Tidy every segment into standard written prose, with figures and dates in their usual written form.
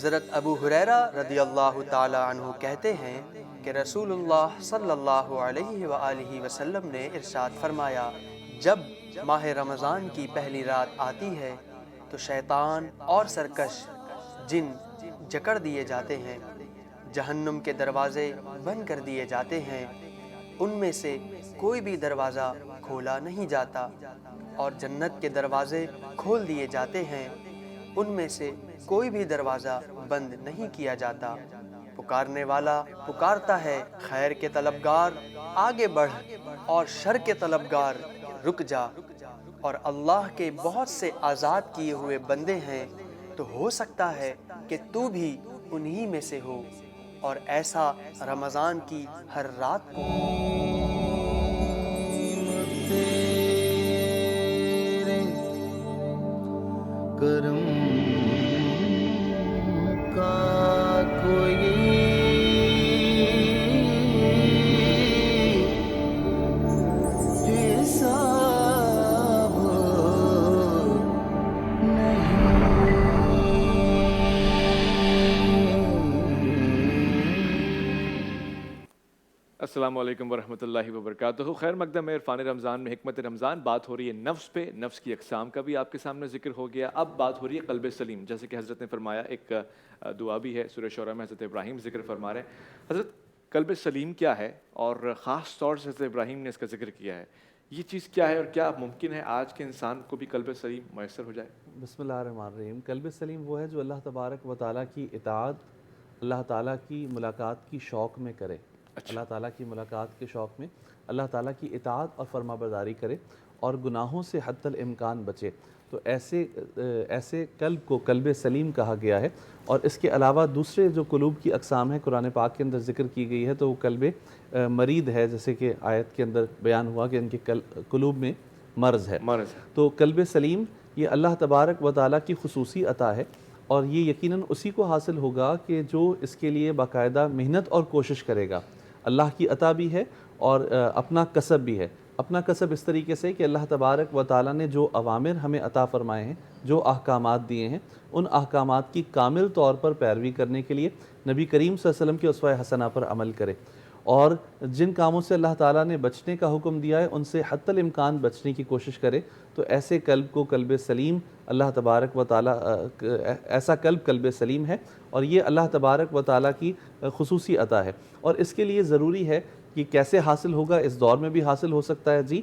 حضرت ابو ہریرہ رضی اللہ تعالی عنہ کہتے ہیں کہ رسول اللہ صلی اللہ علیہ وآلہ وسلم نے ارشاد فرمایا، جب ماہ رمضان کی پہلی رات آتی ہے تو شیطان اور سرکش جن جکڑ دیے جاتے ہیں، جہنم کے دروازے بند کر دیے جاتے ہیں، ان میں سے کوئی بھی دروازہ کھولا نہیں جاتا، اور جنت کے دروازے کھول دیے جاتے ہیں، ان میں سے کوئی بھی دروازہ بند نہیں کیا جاتا۔ پکارنے والا پکارتا ہے، خیر کے طلبگار آگے بڑھ اور شر کے طلبگار رک جا، اور اللہ کے بہت سے آزاد کیے ہوئے بندے ہیں، تو ہو سکتا ہے کہ تو بھی انہی میں سے ہو، اور ایسا رمضان کی ہر رات کو کرم کا کوئی حساب السلام علیکم ورحمۃ اللہ وبرکاتہ۔ خیر مقدم ہے عرفان رمضان میں حکمت رمضان، بات ہو رہی ہے نفس پہ، نفس کی اقسام کا بھی آپ کے سامنے ذکر ہو گیا۔ اب بات ہو رہی ہے قلب سلیم، جیسے کہ حضرت نے فرمایا، ایک دعا بھی ہے سورہ شعراء میں حضرت ابراہیم ذکر فرما رہے ہیں۔ حضرت قلب سلیم کیا ہے، اور خاص طور سے حضرت ابراہیم نے اس کا ذکر کیا ہے، یہ چیز کیا ہے، اور کیا ممکن ہے آج کے انسان کو بھی قلب سلیم میسر ہو جائے؟ بسم اللہ الرحمن الرحیم۔ قلب سلیم وہ ہے جو اللہ تبارک و تعالیٰ کی اطاعت، اللہ تعالیٰ کی ملاقات کی شوق میں کرے، اللہ تعالیٰ کی ملاقات کے شوق میں اللہ تعالیٰ کی اطاعت اور فرما برداری کرے، اور گناہوں سے حتی الامکان بچے، تو ایسے قلب کو قلب سلیم کہا گیا ہے۔ اور اس کے علاوہ دوسرے جو قلوب کی اقسام ہیں قرآن پاک کے اندر ذکر کی گئی ہے، تو وہ قلب مرید ہے، جیسے کہ آیت کے اندر بیان ہوا کہ ان کے قلوب میں مرض ہے۔ تو قلب سلیم یہ اللہ تبارک و تعالیٰ کی خصوصی عطا ہے، اور یہ یقیناً اسی کو حاصل ہوگا کہ جو اس کے لیے باقاعدہ محنت اور کوشش کرے گا۔ اللہ کی عطا بھی ہے اور اپنا کسب بھی ہے۔ اپنا کسب اس طریقے سے کہ اللہ تبارک و تعالیٰ نے جو اوامر ہمیں عطا فرمائے ہیں، جو احکامات دیے ہیں، ان احکامات کی کامل طور پر پیروی کرنے کے لیے نبی کریم صلی اللہ علیہ وسلم کی اسوہ حسنہ پر عمل کرے، اور جن کاموں سے اللہ تعالیٰ نے بچنے کا حکم دیا ہے ان سے حتی الامکان بچنے کی کوشش کرے۔ تو ایسے قلب کو قلب سلیم اللہ تبارک و تعالیٰ ایسا قلب سلیم ہے، اور یہ اللہ تبارک و تعالیٰ کی خصوصی عطا ہے۔ اور اس کے لیے ضروری ہے کہ کیسے حاصل ہوگا، اس دور میں بھی حاصل ہو سکتا ہے، جی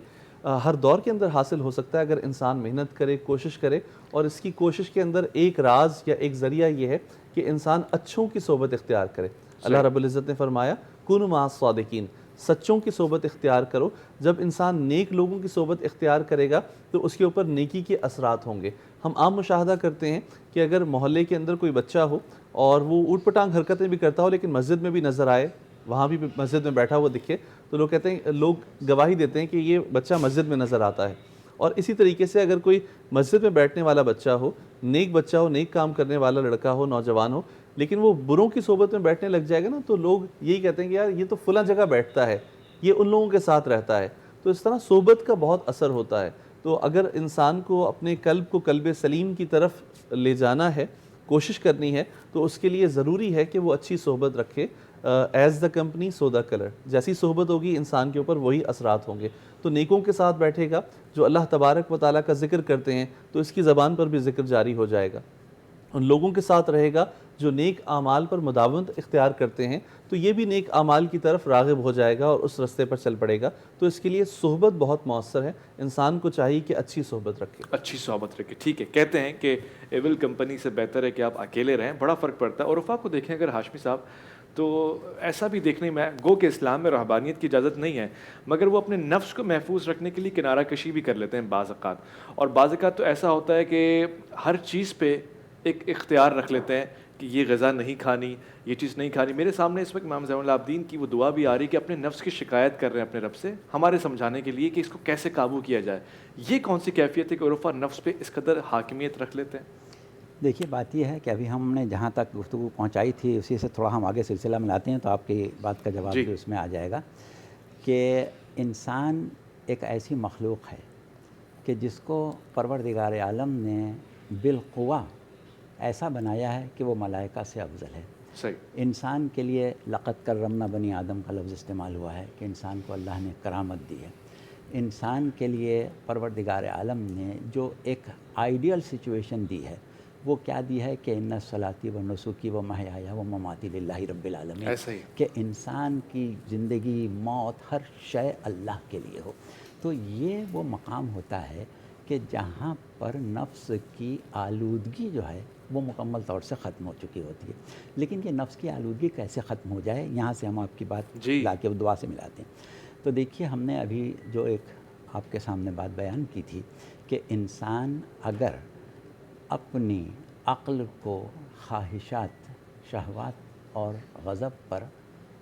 ہر دور کے اندر حاصل ہو سکتا ہے اگر انسان محنت کرے، کوشش کرے، اور اس کی کوشش کے اندر ایک راز یا ایک ذریعہ یہ ہے کہ انسان اچھوں کی صحبت اختیار کرے۔ اللہ رب العزت نے فرمایا، کونوا مع الصادقین، سچوں کی صحبت اختیار کرو۔ جب انسان نیک لوگوں کی صحبت اختیار کرے گا تو اس کے اوپر نیکی کے اثرات ہوں گے۔ ہم عام مشاہدہ کرتے ہیں کہ اگر محلے کے اندر کوئی بچہ ہو اور وہ اوٹ پٹانگ حرکتیں بھی کرتا ہو لیکن مسجد میں بھی نظر آئے، وہاں بھی مسجد میں بیٹھا ہوا دکھے، تو لوگ کہتے ہیں، لوگ گواہی دیتے ہیں کہ یہ بچہ مسجد میں نظر آتا ہے۔ اور اسی طریقے سے اگر کوئی مسجد میں بیٹھنے والا بچہ ہو، نیک بچہ ہو، نیک کام کرنے والا لڑکا ہو، نوجوان ہو، لیکن وہ بروں کی صحبت میں بیٹھنے لگ جائے گا نا، تو لوگ یہی کہتے ہیں کہ یار یہ تو فلاں جگہ بیٹھتا ہے، یہ ان لوگوں کے ساتھ رہتا ہے۔ تو اس طرح صحبت کا بہت اثر ہوتا ہے۔ تو اگر انسان کو اپنے قلب کو قلب سلیم کی طرف لے جانا ہے، کوشش کرنی ہے، تو اس کے لیے ضروری ہے کہ وہ اچھی صحبت رکھے۔ As the company so the colour, جیسی صحبت ہوگی انسان کے اوپر وہی اثرات ہوں گے۔ تو نیکوں کے ساتھ بیٹھے گا جو اللہ تبارک و تعالیٰ کا ذکر کرتے ہیں، تو اس کی زبان پر بھی ذکر جاری ہو جائے گا۔ ان لوگوں کے ساتھ رہے گا جو نیک اعمال پر مداومت اختیار کرتے ہیں، تو یہ بھی نیک اعمال کی طرف راغب ہو جائے گا اور اس رستے پر چل پڑے گا۔ تو اس کے لیے صحبت بہت مؤثر ہے، انسان کو چاہیے کہ اچھی صحبت رکھے۔ اچھی صحبت رکھے، ٹھیک ہے۔ کہتے ہیں کہ ایول کمپنی سے بہتر ہے کہ آپ اکیلے رہیں، بڑا فرق پڑتا ہے۔ اور عرفا کو دیکھیں اگر ہاشمی صاحب، تو ایسا بھی دیکھنے میں گو کہ اسلام میں رہبانیت کی اجازت نہیں ہے، مگر وہ اپنے نفس کو محفوظ رکھنے کے لیے کنارہ کشی بھی کر لیتے ہیں بعض اوقات۔ اور بعض اوقات تو ایسا ہوتا ہے کہ ہر چیز پہ ایک اختیار رکھ لیتے ہیں کہ یہ غذا نہیں کھانی، یہ چیز نہیں کھانی۔ میرے سامنے اس وقت امام زین العابدین کی وہ دعا بھی آ رہی کہ اپنے نفس کی شکایت کر رہے ہیں اپنے رب سے، ہمارے سمجھانے کے لیے کہ اس کو کیسے قابو کیا جائے۔ یہ کون سی کیفیت ہے کہ عرفا نفس پہ اس قدر حاکمیت رکھ لیتے ہیں؟ دیکھیے بات یہ ہے کہ ابھی ہم نے جہاں تک گفتگو پہنچائی تھی اسی سے تھوڑا ہم آگے سلسلہ میں لاتے ہیں، تو آپ کی بات کا جواب بھی اس میں آ جائے گا کہ انسان ایک ایسی مخلوق ہے کہ جس کو پروردگار عالم نے بالقوہ ایسا بنایا ہے کہ وہ ملائکہ سے افضل ہے۔ صحیح، انسان کے لیے لقد کرمنا بنی آدم کا لفظ استعمال ہوا ہے کہ انسان کو اللہ نے کرامت دی ہے۔ انسان کے لیے پروردگار عالم نے جو ایک آئیڈیل سچویشن دی ہے وہ کیا دی ہے کہ ان صلاتی و نسکی و محیایا و مماتی للہ رب العالمین، ایسا ہی کہ انسان کی زندگی موت ہر شے اللہ کے لیے ہو۔ تو یہ وہ مقام ہوتا ہے کہ جہاں پر نفس کی آلودگی جو ہے وہ مکمل طور سے ختم ہو چکی ہوتی ہے۔ لیکن یہ نفس کی آلودگی کیسے ختم ہو جائے، یہاں سے ہم آپ کی بات جی لا کے دعا سے ملاتے ہیں۔ تو دیکھیے ہم نے ابھی جو ایک آپ کے سامنے بات بیان کی تھی کہ انسان اگر اپنی عقل کو خواہشات، شہوات اور غضب پر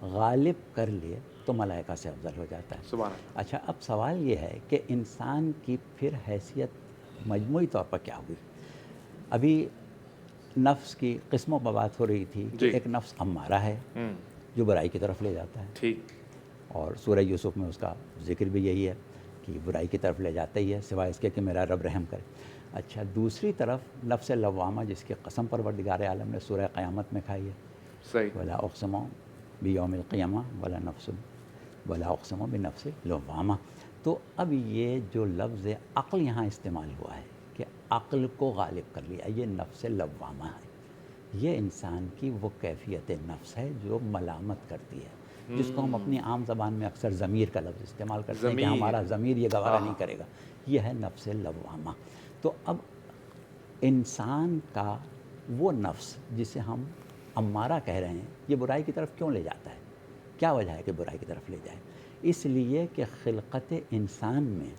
غالب کر لیے تو ملائکہ سے افضل ہو جاتا ہے۔ سبحان اللہ۔ اچھا، اب سوال یہ ہے کہ انسان کی پھر حیثیت مجموعی طور پر کیا ہوئی؟ ابھی نفس کی قسموں پر بات ہو رہی تھی کہ جی۔ ایک نفس امارہ ہے جو برائی کی طرف لے جاتا ہے، ٹھیک، اور سورہ یوسف میں اس کا ذکر بھی یہی ہے کہ برائی کی طرف لے جاتا ہی ہے سوائے اس کے کہ میرا رب رحم کرے۔ اچھا، دوسری طرف نفس لوامہ جس کی قسم پروردگار عالم نے سورہ قیامت میں کھائی ہے، صحیح، ولا اقسم بیوم القیامہ ولا نفس ولا اقسم بنفس لوامہ۔ تو اب یہ جو لفظ عقل یہاں استعمال ہوا ہے کہ عقل کو غالب کر لیا، یہ نفس لوامہ ہے۔ یہ انسان کی وہ کیفیت نفس ہے جو ملامت کرتی ہے، جس کو ہم اپنی عام زبان میں اکثر ضمیر کا لفظ استعمال کرتے ہیں کہ ضمیر، ہمارا ضمیر یہ گوارہ نہیں کرے گا، یہ ہے نفس لوامہ۔ تو اب انسان کا وہ نفس جسے ہم امارہ کہہ رہے ہیں یہ برائی کی طرف کیوں لے جاتا ہے؟ کیا وجہ ہے کہ برائی کی طرف لے جائے؟ اس لیے کہ خلقت انسان میں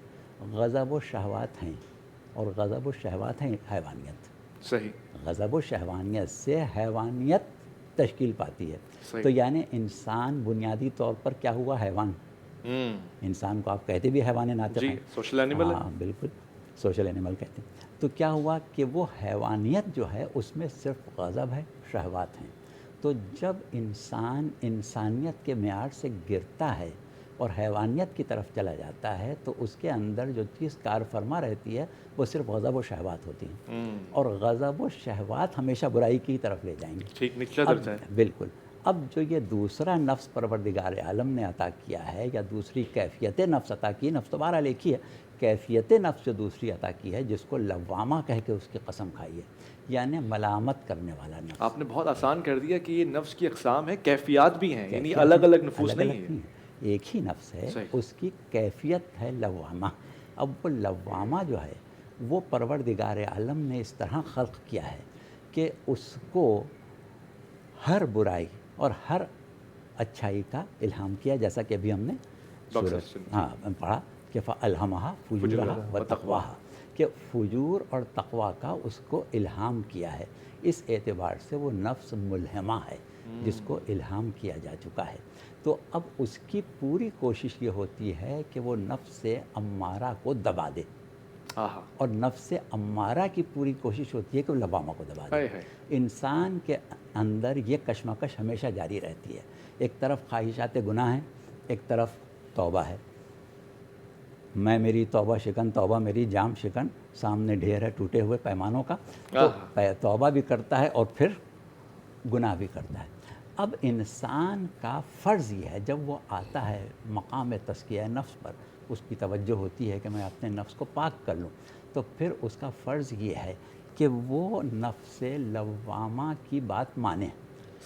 غضب و شہوات ہیں، اور غضب و شہوات ہیں حیوانیت۔ صحیح، غضب و شہوانیت سے حیوانیت تشکیل پاتی ہے۔ صحیح۔ تو یعنی انسان بنیادی طور پر کیا ہوا؟ حیوان۔ انسان کو آپ کہتے بھی حیوان ناطق جی، ہیں، سوشل اینیمل ہے۔ ہاں بالکل، سوشل اینیمل کہتے ہیں۔ تو کیا ہوا کہ وہ حیوانیت جو ہے اس میں صرف غضب ہے، شہوات ہیں۔ تو جب انسان انسانیت کے معیار سے گرتا ہے اور حیوانیت کی طرف چلا جاتا ہے تو اس کے اندر جو چیز کار فرما رہتی ہے وہ صرف غضب و شہوات ہوتی ہیں، اور غضب و شہوات ہمیشہ برائی کی طرف لے جائیں گے۔ ٹھیک، نچلا اب درجہ ہے۔ بالکل، اب جو یہ دوسرا نفس پروردگار عالم نے عطا کیا ہے یا دوسری کیفیت نفس عطا کی، نفس تو بہرحال ایک ہی ہے، کیفیت نفس جو دوسری عطا کی ہے جس کو لوامہ کہہ کے اس کی قسم کھائی ہے، یعنی ملامت کرنے والا نفس۔ آپ نے بہت آسان کر دیا کہ یہ نفس کی اقسام ہے، کیفیات بھی ہیں، یعنی کیفیت الگ الگ نفوس الگ الگ نہیں ہیں۔ ایک ہی نفس ہے، صحیح۔ اس کی کیفیت ہے لوامہ۔ اب وہ لوامہ جو ہے وہ پروردگار عالم نے اس طرح خلق کیا ہے کہ اس کو ہر برائی اور ہر اچھائی کا الہام کیا، جیسا کہ ابھی ہم نے پڑھا کہ فَأَلْهَمَهَا فُجُورَهَا وَتَقْوَاهَا، کہ فجور اور تقویٰ کا اس کو الہام کیا ہے۔ اس اعتبار سے وہ نفس ملہمہ ہے جس کو الہام کیا جا چکا ہے۔ تو اب اس کی پوری کوشش یہ ہوتی ہے کہ وہ نفس امارہ کو دبا دے، اور نفس امارہ کی پوری کوشش ہوتی ہے کہ وہ لوامہ کو دبا دے۔ انسان کے اندر یہ کشمکش ہمیشہ جاری رہتی ہے، ایک طرف خواہشات گناہ ہیں، ایک طرف توبہ ہے۔ میں میری توبہ شکن، توبہ میری جام شکن، سامنے ڈھیر ہے ٹوٹے ہوئے پیمانوں کا، تو توبہ بھی کرتا ہے اور پھر گناہ بھی کرتا ہے۔ اب انسان کا فرض یہ ہے جب وہ آتا ہے مقام تزکیہ نفس پر، اس کی توجہ ہوتی ہے کہ میں اپنے نفس کو پاک کر لوں، تو پھر اس کا فرض یہ ہے کہ وہ نفس لوامہ کی بات مانے۔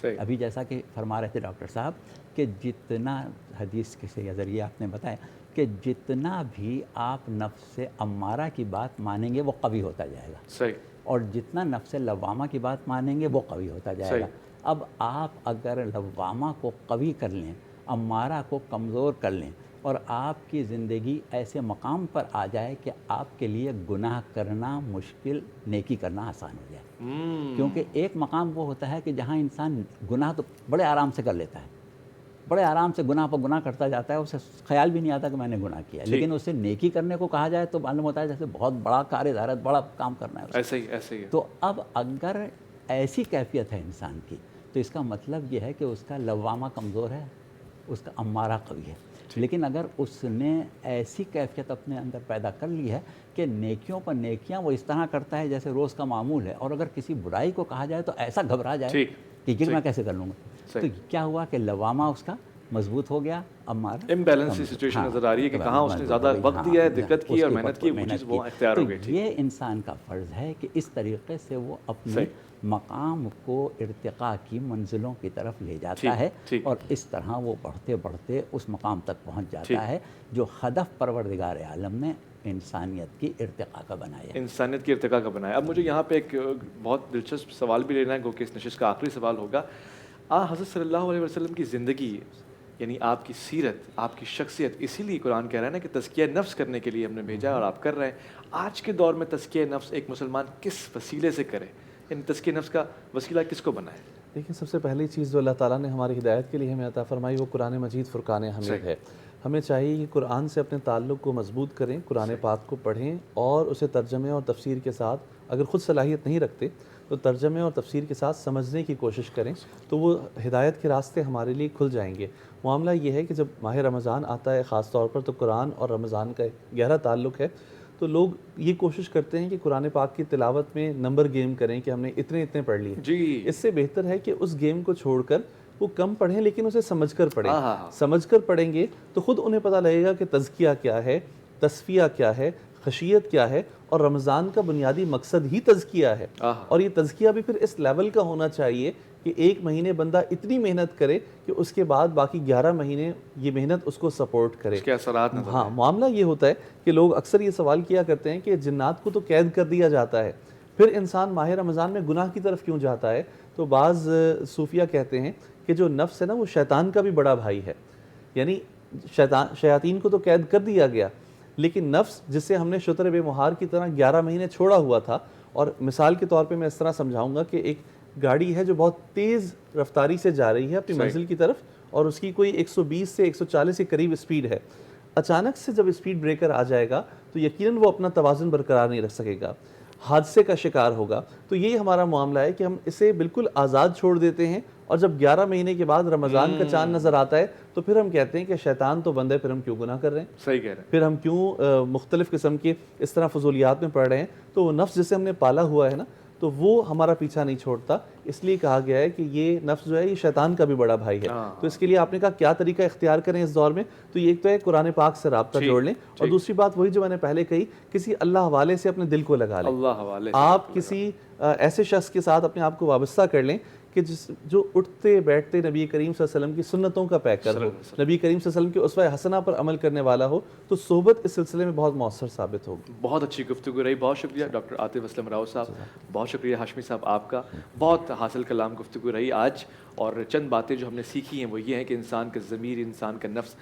ابھی جیسا کہ فرما رہے تھے ڈاکٹر صاحب کہ جتنا حدیث کے ذریعے آپ نے بتایا کہ جتنا بھی آپ نفس امارہ کی بات مانیں گے وہ قوی ہوتا جائے گا، صحیح، اور جتنا نفس لوامہ کی بات مانیں گے وہ قوی ہوتا جائے گا۔ اب آپ اگر لوامہ کو قوی کر لیں، امارہ کو کمزور کر لیں، اور آپ کی زندگی ایسے مقام پر آ جائے کہ آپ کے لیے گناہ کرنا مشکل، نیکی کرنا آسان ہو جائے۔ کیونکہ ایک مقام وہ ہوتا ہے کہ جہاں انسان گناہ تو بڑے آرام سے کر لیتا ہے، بڑے آرام سے گناہ پر گناہ کرتا جاتا ہے، اسے خیال بھی نہیں آتا کہ میں نے گناہ کیا، لیکن اسے نیکی کرنے کو کہا جائے تو معلوم ہوتا ہے جیسے بہت بڑا کار ادارت، بڑا کام کرنا ہے اسے۔ ایسے ہی ہے۔ تو اب اگر ایسی کیفیت ہے انسان کی تو اس کا مطلب یہ ہے کہ اس کا لوامہ کمزور ہے، اس کا امارہ قوی ہے۔ لیکن اگر اس نے ایسی کیفیت اپنے اندر پیدا کر لی ہے کہ نیکیوں پر نیکیاں وہ اس طرح کرتا ہے جیسے روز کا معمول ہے، اور اگر کسی برائی کو کہا جائے تو ایسا گھبرا جائے کہ یہ میں کیسے کر لوں گا، تو کیا ہوا کہ لوامہ اس کا مضبوط ہو گیا. امارہ امبیلنس سی سچویشن نظر آ رہی ہے کہ کہاں اس نے زیادہ وقت دیا ہے، دقت کی اور محنت کی، وہ چیز وہ اختیار ہو گئی. یہ انسان کا فرض ہے کہ اس طریقے سے وہ اپنے مقام کو ارتقاء کی منزلوں کی طرف لے جاتا ہے، اور اس طرح وہ بڑھتے بڑھتے اس مقام تک پہنچ جاتا ہے جو ہدف پروردگار عالم نے انسانیت کی ارتقاء کا بنایا. انسانیت کی ارتقاء کا بنایا. اب مجھے یہاں پہ ایک بہت دلچسپ سوال بھی لینا ہے، گو کہ اس نشست کا آخری سوال ہوگا. حضرت صلی اللہ علیہ وسلم کی زندگی، یعنی آپ کی سیرت، آپ کی شخصیت، اسی لیے قرآن کہہ رہا ہے نا کہ تزکیہ نفس کرنے کے لیے ہم نے بھیجا اور آپ کر رہے ہیں. آج کے دور میں تزکیہ نفس ایک مسلمان کس وسیلے سے کرے، یعنی تزکیہ نفس کا وسیلہ کس کو بنائے؟ دیکھیں، سب سے پہلی چیز جو اللہ تعالیٰ نے ہماری ہدایت کے لیے ہمیں عطا فرمائی وہ قرآن مجید فرقان حمید ہے. ہمیں چاہیے کہ قرآن سے اپنے تعلق کو مضبوط کریں، قرآن پاک کو پڑھیں اور اسے ترجمے اور تفسیر کے ساتھ، اگر خود صلاحیت نہیں رکھتے تو ترجمے اور تفسیر کے ساتھ سمجھنے کی کوشش کریں، تو وہ ہدایت کے راستے ہمارے لیے کھل جائیں گے. معاملہ یہ ہے کہ جب ماہ رمضان آتا ہے خاص طور پر، تو قرآن اور رمضان کا گہرا تعلق ہے، تو لوگ یہ کوشش کرتے ہیں کہ قرآن پاک کی تلاوت میں نمبر گیم کریں کہ ہم نے اتنے پڑھ لیے. اس سے بہتر ہے کہ اس گیم کو چھوڑ کر وہ کم پڑھیں لیکن اسے سمجھ کر پڑھیں. سمجھ کر پڑھیں گے تو خود انہیں پتہ لگے گا کہ تزکیہ کیا ہے، تصفیہ کیا ہے، خشیت کیا ہے، اور رمضان کا بنیادی مقصد ہی تزکیہ ہے. اور یہ تزکیہ بھی پھر اس لیول کا ہونا چاہیے کہ ایک مہینے بندہ اتنی محنت کرے کہ اس کے بعد باقی 11 مہینے یہ محنت اس کو سپورٹ کرے. اس کے اثرات نظر ہاں، معاملہ یہ ہوتا ہے کہ لوگ اکثر یہ سوال کیا کرتے ہیں کہ جنات کو تو قید کر دیا جاتا ہے، پھر انسان ماہ رمضان میں گناہ کی طرف کیوں جاتا ہے؟ تو بعض صوفیہ کہتے ہیں کہ جو نفس ہے نا وہ شیطان کا بھی بڑا بھائی ہے. یعنی شیاطین کو تو قید کر دیا گیا، لیکن نفس جسے ہم نے شتر بے مہار کی طرح 11 مہینے چھوڑا ہوا تھا. اور مثال کے طور پہ میں اس طرح سمجھاؤں گا کہ ایک گاڑی ہے جو بہت تیز رفتاری سے جا رہی ہے اپنی منزل کی طرف، اور اس کی کوئی 120 سے 140 کے قریب اسپیڈ ہے. اچانک سے جب اسپیڈ بریکر آ جائے گا تو یقیناً وہ اپنا توازن برقرار نہیں رکھ سکے گا، حادثے کا شکار ہوگا. تو یہی ہمارا معاملہ ہے کہ ہم اسے بالکل آزاد چھوڑ دیتے ہیں، اور جب 11 مہینے کے بعد رمضان کا چاند نظر آتا ہے تو پھر ہم کہتے ہیں کہ شیطان تو بند ہے، پھر ہم کیوں گناہ کر رہے ہیں؟ صحیح کہہ رہے ہیں. پھر ہم کیوں مختلف قسم کے اس طرح فضولیات میں پڑھ رہے ہیں؟ تو وہ نفس جسے ہم نے پالا ہوا ہے نا، تو وہ ہمارا پیچھا نہیں چھوڑتا. اس لیے کہا گیا ہے کہ یہ نفس جو ہے یہ شیطان کا بھی بڑا بھائی ہے. تو اس کے لیے آپ نے کہا کیا طریقہ اختیار کریں اس دور میں؟ تو یہ ایک تو ہے قرآن پاک سے رابطہ جوڑ لیں، اور دوسری بات وہی جو میں نے پہلے کہی، کسی اللہ حوالے سے اپنے دل کو لگا لیں. اللہ حوالے آپ کسی ایسے شخص کے ساتھ اپنے آپ کو وابستہ کر لیں کہ جو اٹھتے بیٹھتے نبی کریم صلی اللہ علیہ وسلم کی سنتوں کا پیکر ہو، نبی کریم صلی اللہ علیہ وسلم کی اسوہ حسنہ پر عمل کرنے والا ہو، تو صحبت اس سلسلے میں بہت مؤثر ثابت ہوگی. بہت اچھی گفتگو رہی. بہت شکریہ ڈاکٹر عاطف اسلم راؤ صاحب، بہت شکریہ ہاشمی صاحب آپ کا. بہت حاصل کلام گفتگو رہی آج. اور چند باتیں جو ہم نے سیکھی ہیں وہ یہ ہیں کہ انسان کا ضمیر، انسان کا نفس،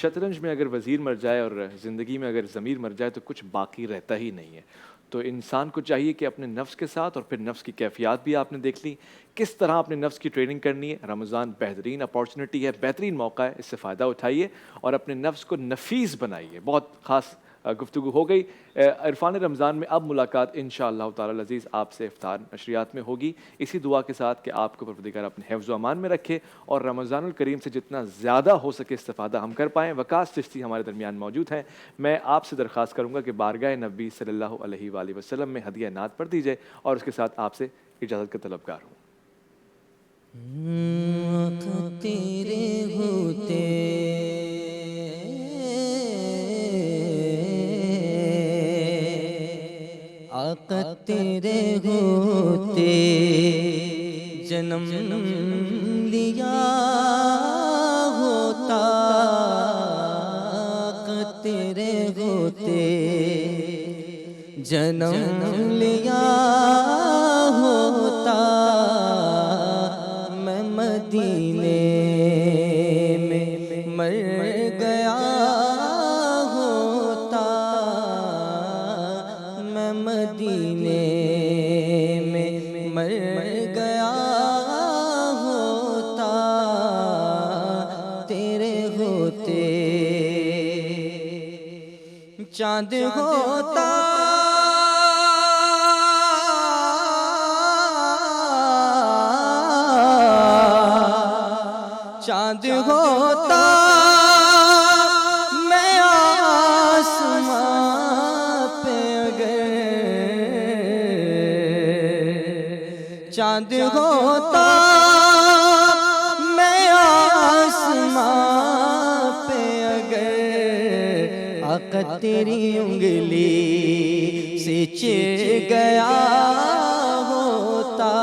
شطرنج میں اگر وزیر مر جائے اور زندگی میں اگر ضمیر مر جائے تو کچھ باقی رہتا ہی نہیں ہے. تو انسان کو چاہیے کہ اپنے نفس کے ساتھ، اور پھر نفس کی کیفیات بھی آپ نے دیکھ لی، کس طرح اپنے نفس کی ٹریننگ کرنی ہے. رمضان بہترین اپارچونٹی ہے، بہترین موقع ہے، اس سے فائدہ اٹھائیے اور اپنے نفس کو نفیس بنائیے. بہت خاص گفتگو ہو گئی. عرفان رمضان میں اب ملاقات انشاءاللہ تعالی العزیز آپ سے افطار نشریات میں ہوگی، اسی دعا کے ساتھ کہ آپ کو پروردگار اپنے حفظ و امان میں رکھے اور رمضان الکریم سے جتنا زیادہ ہو سکے استفادہ ہم کر پائیں. وقاص چشتی ہمارے درمیان موجود ہیں. میں آپ سے درخواست کروں گا کہ بارگاہ نبی صلی اللہ علیہ وآلہ وسلم میں ہدیہ نعت پڑھ دیجیے اور اس کے ساتھ آپ سے اجازت کا طلبگار ہوں. تیرے ہوتے آقا تیرے ہوتے جنم لیا ہوتا، آقا تیرے ہوتے جنم لیا ہوتا، میں مدینے میں مر گیا ہوتا، میں مدینے میں مر گیا ہوتا، تیرے ہوتے چاند ہوتا، چاند ہوتا چاند ہوتا میں آسمان پہ اگر آقا تیری انگلی سے چر گیا ہوتا،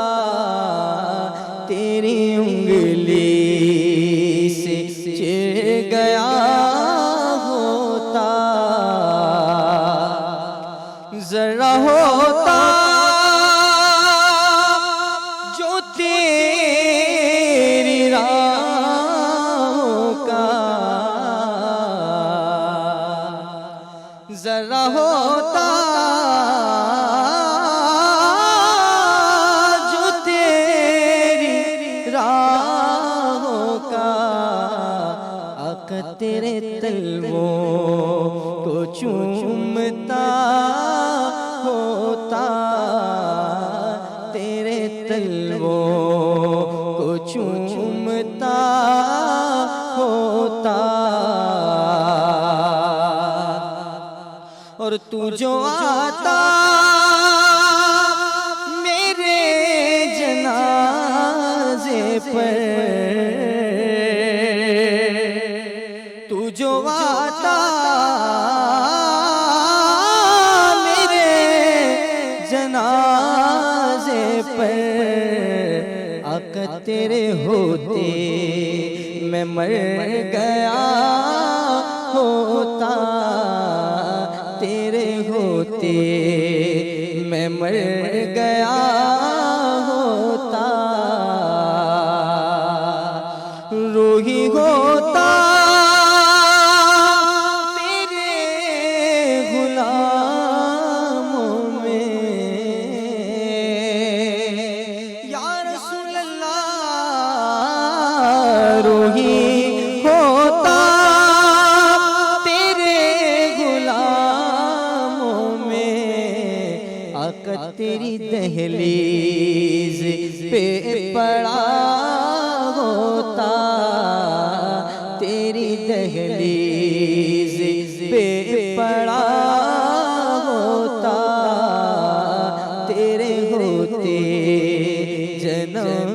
تیری انگلی سے چر گیا ہوتا، ذرا ہوتا جو تیری راہوں کا، ذرا ہوتا جو تیری راہوں کا، آقا تیرے تلووں کو چومتا ہوتا، تیرے تلووں کو چومتا ہوتا، اور تو جو آتا میرے جنازے پر، تو جو آتا میرے جنازے پر، آقا تیرے ہوتے میں مر گیا ہوتا، تیرے ہوتے میں مر گیا ہوتا، روحی ہوتا تیرے غلاموں میں، یا رسول اللہ، روحی ہوتا تیری دہلیز پہ پڑا ہوتا، تیری دہلیز پہ پڑا ہوتا، تیرے ہوتے جنم